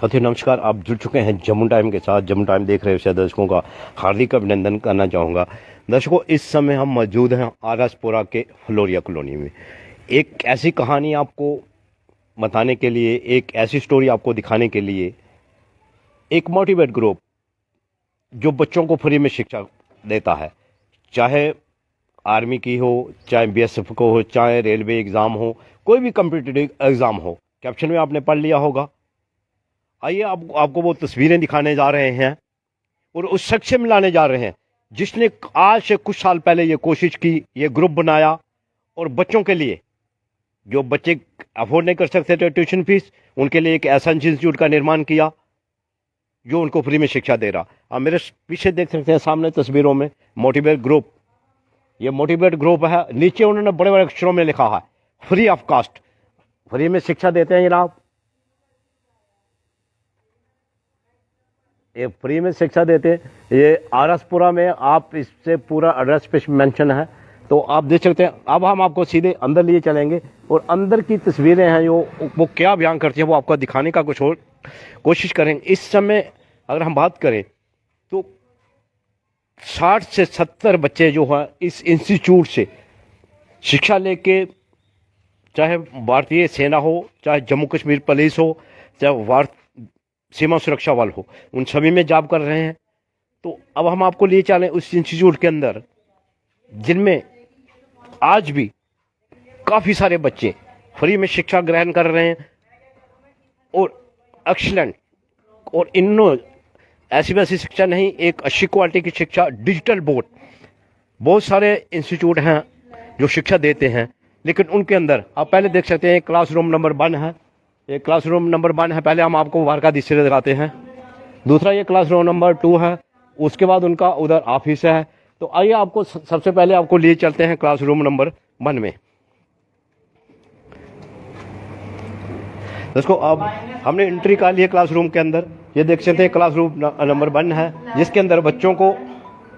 साथियों नमस्कार। आप जुड़ चुके हैं जम्मू टाइम के साथ। जम्मू टाइम देख रहे हैं दर्शकों का हार्दिक अभिनंदन करना चाहूँगा। दर्शकों, इस समय हम मौजूद हैं आरएसपुरा के फ्लोरिया कॉलोनी में। एक ऐसी कहानी आपको बताने के लिए, एक ऐसी स्टोरी आपको दिखाने के लिए, एक मोटिवेट ग्रुप जो बच्चों को फ्री में शिक्षा देता है, चाहे आर्मी की हो, चाहे बीएसएफ को हो, चाहे रेलवे एग्ज़ाम हो, कोई भी कम्पिटिटिव एग्ज़ाम हो। कैप्शन में आपने पढ़ लिया होगा। आइए आपको वो तस्वीरें दिखाने जा रहे हैं और उस शख्स से मिलाने जा रहे हैं जिसने आज से कुछ साल पहले ये कोशिश की, ये ग्रुप बनाया और बच्चों के लिए, जो बच्चे अफोर्ड नहीं कर सकते थे ट्यूशन फीस, उनके लिए एक ऐसा इंस्टीट्यूट का निर्माण किया जो उनको फ्री में शिक्षा दे रहा। आप मेरे पीछे देख सकते हैं सामने तस्वीरों में मोटिवेट ग्रुप। ये मोटिवेट ग्रुप है। नीचे उन्होंने बड़े बड़े अक्षरों में लिखा है फ्री ऑफ कास्ट, फ्री में शिक्षा देते हैं जनाब। ये फ्री में शिक्षा देते हैं। ये आरएसपुरा में, आप इससे पूरा एड्रेस पे मेंशन है तो आप देख सकते हैं। अब हम आपको सीधे अंदर लिए चलेंगे और अंदर की तस्वीरें हैं जो वो क्या बयान करती हैं वो आपको दिखाने का कुछ और कोशिश करेंगे। इस समय अगर हम बात करें तो 60 से 70 बच्चे जो हैं इस इंस्टीट्यूट से शिक्षा लेके, चाहे भारतीय सेना हो, चाहे जम्मू कश्मीर पुलिस हो, चाहे सीमा सुरक्षा बल हो, उन सभी में जॉब कर रहे हैं। तो अब हम आपको लिए चलें उस इंस्टीट्यूट के अंदर जिनमें आज भी काफ़ी सारे बच्चे फ्री में शिक्षा ग्रहण कर रहे हैं और एक्सीलेंट, और इन्हों ऐसी वैसी शिक्षा नहीं, एक अच्छी क्वालिटी की शिक्षा। डिजिटल बोर्ड, बहुत सारे इंस्टीट्यूट हैं जो शिक्षा देते हैं, लेकिन उनके अंदर आप पहले देख सकते हैं क्लासरूम नंबर 1 है। ये क्लासरूम नंबर 1 है। पहले हम आपको बाहर का दृश्य दिखाते हैं। दूसरा ये क्लासरूम नंबर 2 है। उसके बाद उनका उधर ऑफिस है। तो आइए आपको सबसे पहले आपको लिए चलते हैं क्लासरूम नंबर 1 में। दोस्तों, अब हमने एंट्री कर ली है क्लासरूम के अंदर। ये देख सकते हैं क्लासरूम नंबर 1 है जिसके अंदर बच्चों को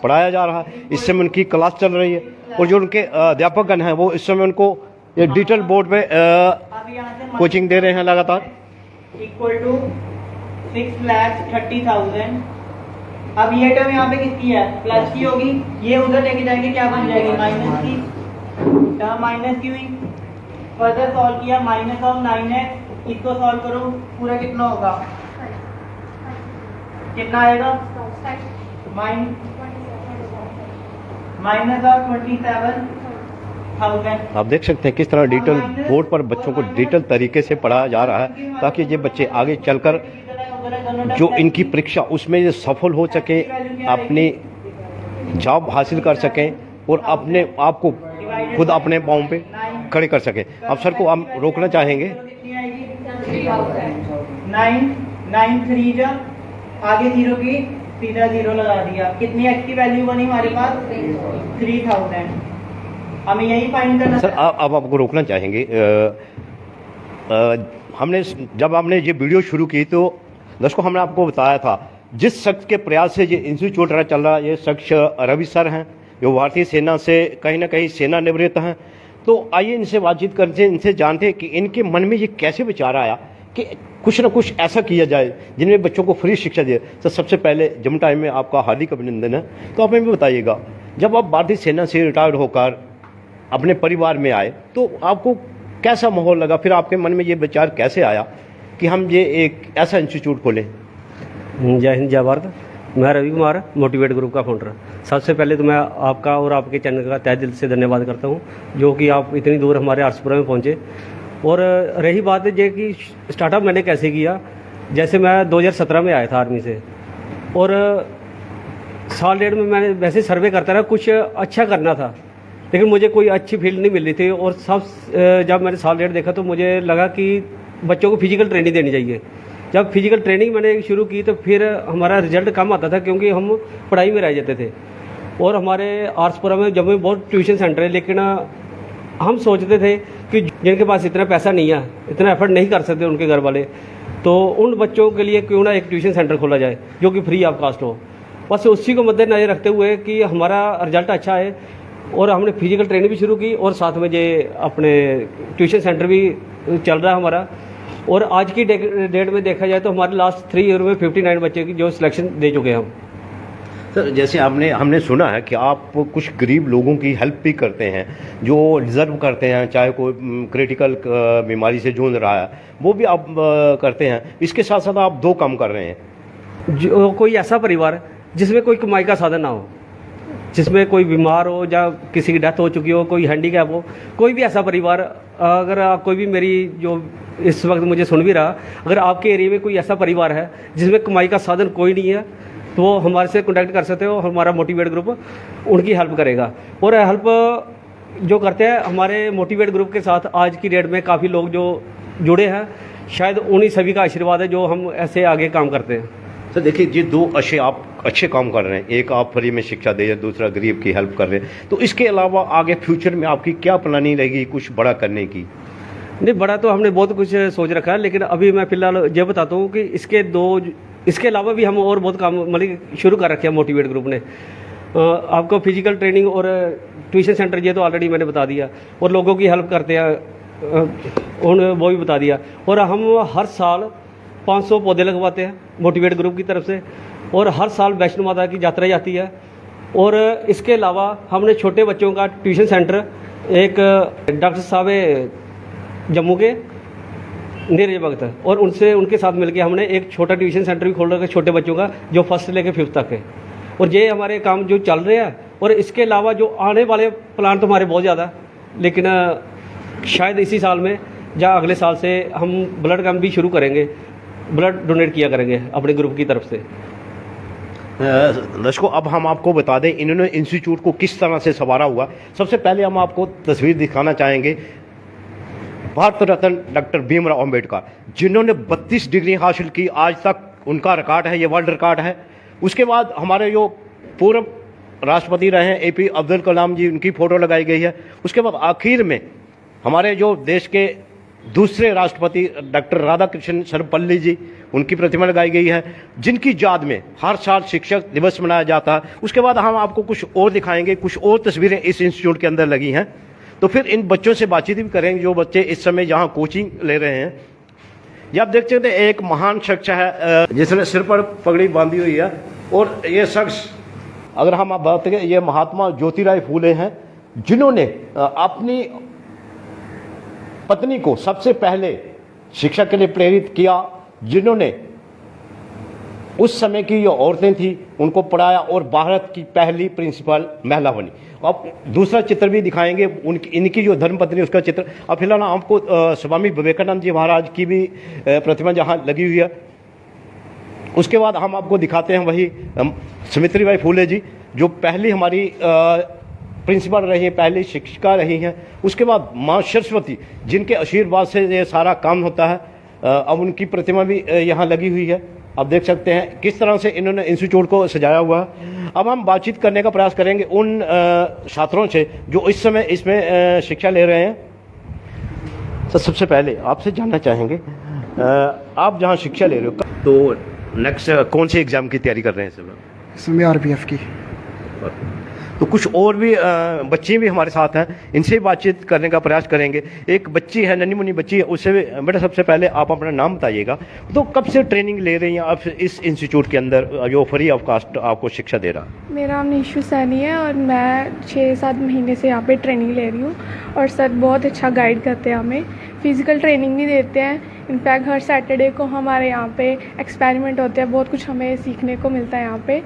पढ़ाया जा रहा है। इस समय उनकी क्लास चल रही है और जो उनके अध्यापकगण हैं वो इस समय उनको ये डिजिटल बोर्ड पे कोचिंग दे रहे हैं लगातार। Equal to 6,30,000। अब ये टर्म यहाँ पे किसकी है? प्लस की होगी। ये उधर लेके जाएंगे, क्या बन जाएगी? माइनस की। टर्म माइनस की हुई। फर्दर सॉल्व किया, माइनस ऑफ 9x। इसको सॉल्व करो, पूरा कितना होगा? कितना आएगा? Minus of 27,000। आप देख सकते हैं किस तरह डिजिटल बोर्ड पर बच्चों को डिजिटल तरीके से पढ़ाया जा रहा है ताकि ये बच्चे आगे चलकर जो इनकी परीक्षा उसमें ये सफल हो सके, अपनी जॉब हासिल कर सकें और अपने आप को खुद अपने पाँव पे खड़े कर सकें। अब सर को हम रोकना चाहेंगे। 9 जा आगे 0 की सीधा 0 लगा दिया। कितनी एक्स की वैल्यू बनी हमारे पास? 3,000। हमें यही फाइंड करना। सर अब आपको रोकना चाहेंगे। जब हमने ये वीडियो शुरू की तो दर्शकों हमने आपको बताया था जिस शख्स के प्रयास से ये इंस्टीट्यूट चल रहा है, ये शख्स रवि सर हैं जो भारतीय सेना से कहीं ना कहीं सेना निवृत्त हैं। तो आइए इनसे बातचीत करते हैं, इनसे जानते हैं कि इनके मन में ये कैसे विचार आया कि कुछ ना कुछ ऐसा किया जाए जिनमें बच्चों को फ्री शिक्षा दे। तो सबसे पहले जम्मू टाइम में आपका हार्दिक अभिनंदन है। तो आप हमें बताइएगा, जब आप भारतीय सेना से रिटायर्ड होकर अपने परिवार में आए तो आपको कैसा माहौल लगा? फिर आपके मन में ये विचार कैसे आया कि हम ये एक ऐसा इंस्टीट्यूट खोलें? जय हिंद, जय भारत। मैं रवि कुमार, मोटिवेट ग्रुप का फाउंडर। सबसे पहले तो मैं आपका और आपके चैनल का तहे दिल से धन्यवाद करता हूं जो कि आप इतनी दूर हमारे आरएसपुरा में पहुंचे। और रही बात ये कि स्टार्टअप मैंने कैसे किया, जैसे मैं 2017 में आया था आर्मी से और साल डेढ़ में मैंने वैसे सर्वे करता रहा, कुछ अच्छा करना था लेकिन मुझे कोई अच्छी फील्ड नहीं मिल रही थी। और जब मैंने साल डेढ़ देखा तो मुझे लगा कि बच्चों को फिजिकल ट्रेनिंग देनी चाहिए। जब फिजिकल ट्रेनिंग मैंने शुरू की तो फिर हमारा रिजल्ट कम आता था क्योंकि हम पढ़ाई में रह जाते थे। और हमारे आरएसपुरा में जम्मू में बहुत ट्यूशन सेंटर है, लेकिन हम सोचते थे कि जिनके पास इतना पैसा नहीं है, इतना एफर्ट नहीं कर सकते उनके घर वाले, तो उन बच्चों के लिए क्यों ना एक ट्यूशन सेंटर खोला जाए जो कि फ्री ऑफ कास्ट हो। बस उसी को मद्देनजर रखते हुए कि हमारा रिजल्ट अच्छा है और हमने फिजिकल ट्रेनिंग भी शुरू की और साथ में ये अपने ट्यूशन सेंटर भी चल रहा है हमारा। और आज की डेट में देखा जाए तो हमारे लास्ट 3 ईयर में 59 बच्चे की जो सिलेक्शन दे चुके हैं हम। सर जैसे हमने सुना है कि आप कुछ गरीब लोगों की हेल्प भी करते हैं जो डिज़र्व करते हैं, चाहे कोई क्रिटिकल बीमारी से जूझ रहा है, वो भी आप करते हैं। इसके साथ साथ आप 2 काम कर रहे हैं। जो कोई ऐसा परिवार जिसमें कोई कमाई का साधन ना हो, जिसमें कोई बीमार हो या किसी की डेथ हो चुकी हो, कोई हैंडीकैप हो, कोई भी ऐसा परिवार, अगर आप कोई भी मेरी जो इस वक्त मुझे सुन भी रहा, अगर आपके एरिया में कोई ऐसा परिवार है जिसमें कमाई का साधन कोई नहीं है तो वो हमारे से कॉन्टैक्ट कर सकते हो। हमारा मोटिवेट ग्रुप उनकी हेल्प करेगा। और हेल्प जो करते हैं हमारे मोटिवेट ग्रुप के साथ आज की डेट में काफ़ी लोग जो जुड़े हैं, शायद उन्हीं सभी का आशीर्वाद है जो हम ऐसे आगे काम करते हैं। सर देखिए, ये 2 आप अच्छे काम कर रहे हैं, एक आप फ्री में शिक्षा दे रहे हैं, दूसरा गरीब की हेल्प कर रहे हैं। तो इसके अलावा आगे फ्यूचर में आपकी क्या प्लानिंग रहेगी कुछ बड़ा करने की? नहीं, बड़ा तो हमने बहुत कुछ सोच रखा है, लेकिन अभी मैं फिलहाल ये बताता हूँ कि इसके अलावा भी हम और बहुत काम मतलब शुरू कर रखे हैं मोटिवेट ग्रुप ने। आपको फिजिकल ट्रेनिंग और ट्यूशन सेंटर ये तो ऑलरेडी मैंने बता दिया, और लोगों की हेल्प करते हैं वो भी बता दिया। और हम हर साल 500 पौधे लगवाते हैं मोटिवेट ग्रुप की तरफ से, और हर साल वैष्णो माता की यात्रा जाती है। और इसके अलावा हमने छोटे बच्चों का ट्यूशन सेंटर, एक डॉक्टर साहब है जम्मू के नीरज भगत, और उनके साथ मिलकर हमने एक छोटा ट्यूशन सेंटर भी खोल रखा है छोटे बच्चों का, जो 1st से लेकर 5th तक है। और ये हमारे काम जो चल रहे हैं। और इसके अलावा जो आने वाले प्लान तो हमारे बहुत ज़्यादा, लेकिन शायद इसी साल में या अगले साल से हम ब्लड कैंप भी शुरू करेंगे, ब्लड डोनेट किया करेंगे अपने ग्रुप की तरफ से। दर्शकों, अब हम आपको बता दें इन्होंने इंस्टीट्यूट को किस तरह से संवारा हुआ। सबसे पहले हम आपको तस्वीर दिखाना चाहेंगे भारत रत्न डॉक्टर भीमराव अंबेडकर, जिन्होंने 32 डिग्री हासिल की, आज तक उनका रिकॉर्ड है, ये वर्ल्ड रिकॉर्ड है। उसके बाद हमारे जो पूर्व राष्ट्रपति रहे हैं AP अब्दुल कलाम जी, उनकी फ़ोटो लगाई गई है। उसके बाद आखिर में हमारे जो देश के दूसरे राष्ट्रपति डॉक्टर राधाकृष्ण सर्वपल्ली जी, उनकी प्रतिमा लगाई गई है, जिनकी याद में हर साल शिक्षक दिवस मनाया जाता है। उसके बाद हम आपको कुछ और दिखाएंगे, कुछ और तस्वीरें इस इंस्टीट्यूट के अंदर लगी हैं। तो फिर इन बच्चों से बातचीत भी करेंगे जो बच्चे इस समय यहाँ कोचिंग ले रहे हैं। ये आप देख सकते हैं एक महान शख्स है जिसने सिर पर पगड़ी बांधी हुई है। और ये शख्स, अगर हम आप बात करें, ये महात्मा ज्योतिराव फूले हैं, जिन्होंने अपनी पत्नी को सबसे पहले शिक्षा के लिए प्रेरित किया, जिन्होंने उस समय की जो औरतें थी उनको पढ़ाया और भारत की पहली प्रिंसिपल महिला बनी। अब दूसरा चित्र भी दिखाएंगे इनकी जो धर्मपत्नी, उसका चित्र। अब फिलहाल आपको स्वामी विवेकानंद जी महाराज की भी प्रतिमा जहाँ लगी हुई है। उसके बाद हम आपको दिखाते हैं वही सावित्रीबाई फूले जी, जो पहली हमारी प्रिंसिपल रही हैं, पहली शिक्षिका रही हैं। उसके बाद माँ सरस्वती, जिनके आशीर्वाद से ये सारा काम होता है। अब उनकी प्रतिमा भी यहाँ लगी हुई है। आप देख सकते हैं किस तरह से इन्होंने इंस्टीट्यूट को सजाया हुआ है। अब हम बातचीत करने का प्रयास करेंगे उन छात्रों से जो इस समय इसमें शिक्षा ले रहे हैं। तो सबसे पहले आपसे जानना चाहेंगे, आप जहाँ शिक्षा ले रहे हो तो नेक्स्ट कौन से एग्ज़ाम की तैयारी कर रहे हैं सब? इसमें RPF की। तो कुछ और भी बच्चे भी हमारे साथ हैं, इनसे बातचीत करने का प्रयास करेंगे। एक बच्ची है, नन्ही मुन्नी बच्ची है, उससे बेटा सबसे पहले आप अपना नाम बताइएगा। तो कब से ट्रेनिंग ले रही हैं आप इस इंस्टीट्यूट के अंदर जो फ्री ऑफ कास्ट आपको शिक्षा दे रहा? मेरा नाम निशु सैनी है और मैं 6-7 महीने से यहाँ पे ट्रेनिंग ले रही हूँ। और सर बहुत अच्छा गाइड करते हैं, हमें फिज़िकल ट्रेनिंग भी देते हैं। इनफैक्ट हर सैटरडे को हमारे यहाँ पे एक्सपेरिमेंट होते हैं, बहुत कुछ हमें सीखने को मिलता है यहाँ पे।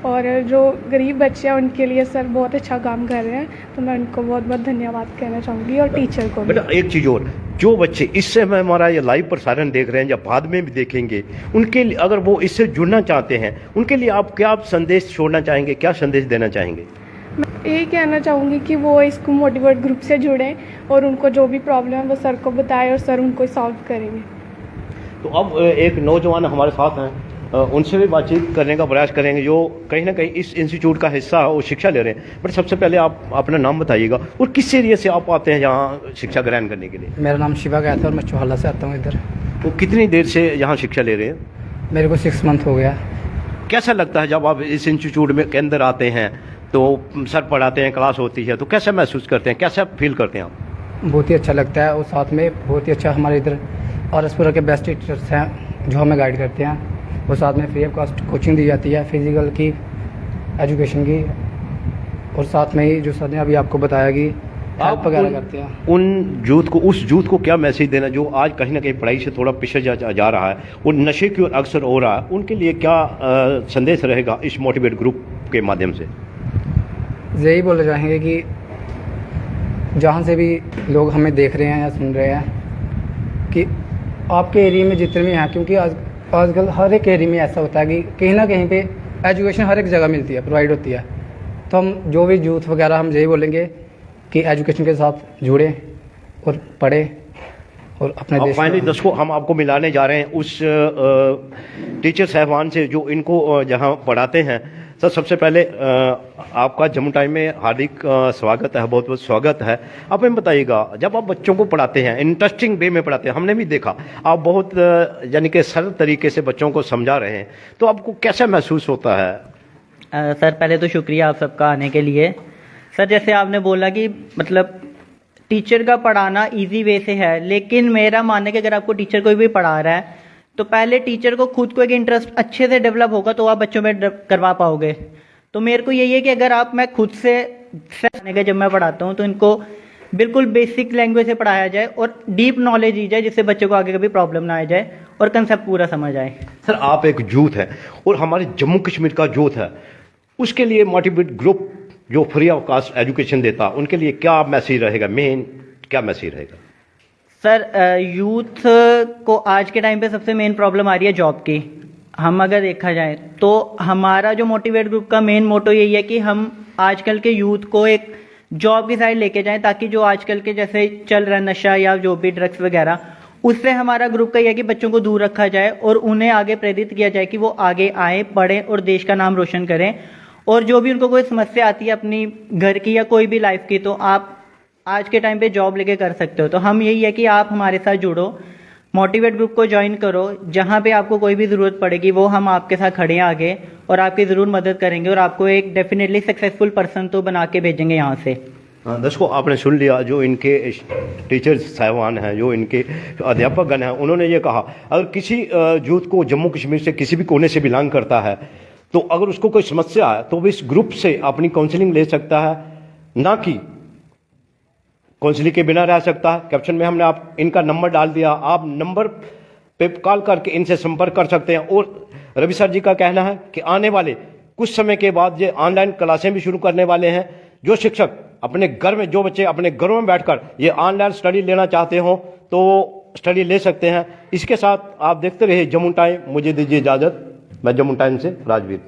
और जो गरीब बच्चे हैं उनके लिए सर बहुत अच्छा काम कर रहे हैं, तो मैं उनको बहुत बहुत धन्यवाद कहना चाहूँगी, और टीचर को भी। बेटा एक चीज़ और, जो बच्चे इस समय हमारा ये लाइव प्रसारण देख रहे हैं या बाद में भी देखेंगे, उनके लिए अगर वो इससे जुड़ना चाहते हैं, उनके लिए आप क्या संदेश छोड़ना चाहेंगे, क्या संदेश देना चाहेंगे? मैं यही कहना चाहूँगी कि वो इसको मोटिवेट ग्रुप से जुड़ें और उनको जो भी प्रॉब्लम है वो सर को बताएं और सर उनको सॉल्व करेंगे। तो अब एक नौजवान हमारे साथ हैं, उनसे भी बातचीत करने का प्रयास करेंगे जो कहीं ना कहीं इस इंस्टीट्यूट का हिस्सा है, वो शिक्षा ले रहे हैं। बट सबसे पहले आप अपना नाम बताइएगा और किस एरिया से आप आते हैं यहाँ शिक्षा ग्रहण करने के लिए? मेरा नाम शिवा गया था और मैं चौहला से आता हूँ इधर। तो कितनी देर से यहाँ शिक्षा ले रहे हैं? मेरे को 6 मंथ हो गया। कैसा लगता है जब आप इस इंस्टीट्यूट में के अंदर आते हैं, तो सर पढ़ाते हैं, क्लास होती है, तो कैसा महसूस करते हैं, कैसा फील करते हैं आप? बहुत ही अच्छा लगता है और साथ में बहुत ही अच्छा हमारे इधर आरएसपुरा के बेस्ट टीचर्स हैं जो हमें गाइड करते हैं। वो साथ में फ्री ऑफ कॉस्ट कोचिंग दी जाती है फिज़िकल की, एजुकेशन की, और साथ में ही जो सर ने अभी आपको बताया कि हेल्प वगैरह करते हैं। उस यूथ को क्या मैसेज देना जो आज कहीं ना कहीं पढ़ाई से थोड़ा पिछड़ जा रहा है और नशे की ओर अक्सर हो रहा है, उनके लिए क्या संदेश रहेगा इस मोटिवेट ग्रुप के माध्यम से? यही बोलना चाहेंगे कि जहाँ से भी लोग हमें देख रहे हैं या सुन रहे हैं कि आपके एरिया में जितने भी हैं, क्योंकि आजकल हर एक एरिया में ऐसा होता है कि कहीं ना कहीं पे एजुकेशन हर एक जगह मिलती है, प्रोवाइड होती है। तो हम जो भी यूथ वगैरह हम यही बोलेंगे कि एजुकेशन के साथ जुड़े और पढ़े और अपने देश फाइनली दर्शकों, हम आपको मिलाने जा रहे हैं उस टीचर साहबान से जो इनको जहां पढ़ाते हैं। सर, सबसे पहले आपका जम्मू टाइम में हार्दिक स्वागत है, बहुत बहुत स्वागत है। आप हमें बताइएगा, जब आप बच्चों को पढ़ाते हैं, इंटरेस्टिंग वे में पढ़ाते हैं, हमने भी देखा आप बहुत यानी कि सरल तरीके से बच्चों को समझा रहे हैं, तो आपको कैसा महसूस होता है? सर पहले तो शुक्रिया आप सबका आने के लिए। सर जैसे आपने बोला कि मतलब टीचर का पढ़ाना इजी वे से है, लेकिन मेरा मानना है कि अगर आपको टीचर कोई भी पढ़ा रहा है तो पहले टीचर को खुद को एक इंटरेस्ट अच्छे से डेवलप होगा तो आप बच्चों में करवा पाओगे। तो मेरे को यही है कि अगर मैं खुद से जब मैं पढ़ाता हूँ तो इनको बिल्कुल बेसिक लैंग्वेज से पढ़ाया जाए और डीप नॉलेज दी जाए, जिससे बच्चों को आगे कभी प्रॉब्लम ना आ जाए और कंसेप्ट पूरा समझ आए। सर, आप एक यूथ है और हमारे जम्मू कश्मीर का यूथ है, उसके लिए मोटिवेट ग्रुप जो फ्री ऑफ कास्ट एजुकेशन देता, उनके लिए क्या मैसेज रहेगा? मेन क्या मैसेज रहेगा? सर यूथ को आज के टाइम पे सबसे मेन प्रॉब्लम आ रही है जॉब की। हम अगर देखा जाए तो हमारा जो मोटिवेट ग्रुप का मेन मोटो यही है कि हम आजकल के यूथ को एक जॉब की साइड लेके जाएं, ताकि जो आजकल के जैसे चल रहा नशा या जो भी ड्रग्स वगैरह, उससे हमारा ग्रुप का यह है कि बच्चों को दूर रखा जाए और उन्हें आगे प्रेरित किया जाए कि वो आगे आए, पढ़ें और देश का नाम रोशन करें। और जो भी उनको कोई समस्या आती है अपनी घर की या कोई भी लाइफ की, तो आप आज के टाइम पे जॉब लेके कर सकते हो। तो हम यही है कि आप हमारे साथ जुड़ो, मोटिवेट ग्रुप को ज्वाइन करो, जहाँ पे आपको कोई भी ज़रूरत पड़ेगी वो हम आपके साथ खड़े हैं आगे और आपकी ज़रूर मदद करेंगे और आपको एक डेफिनेटली सक्सेसफुल पर्सन तो बना के भेजेंगे यहाँ से। दर्शकों, आपने सुन लिया जो इनके टीचर्स साहिबान हैं, जो इनके अध्यापकगण हैं, उन्होंने ये कहा अगर किसी यूथ को जम्मू कश्मीर से किसी भी कोने से बिलोंग करता है तो अगर उसको कोई समस्या है तो वो इस ग्रुप से अपनी काउंसलिंग ले सकता है, ना कि काउंसलिंग के बिना रह सकता है। कैप्शन में हमने आप इनका नंबर डाल दिया, आप नंबर पे कॉल करके इनसे संपर्क कर सकते हैं। और रवि सर जी का कहना है कि आने वाले कुछ समय के बाद ये ऑनलाइन क्लासें भी शुरू करने वाले हैं। जो शिक्षक अपने घर में, जो बच्चे अपने घरों में बैठकर ये ऑनलाइन स्टडी लेना चाहते हो तो स्टडी ले सकते हैं। इसके साथ आप देखते रहिए जम्मू टाइम। मुझे दीजिए इजाज़त, मैं जम्मू टाइम से राजवीर।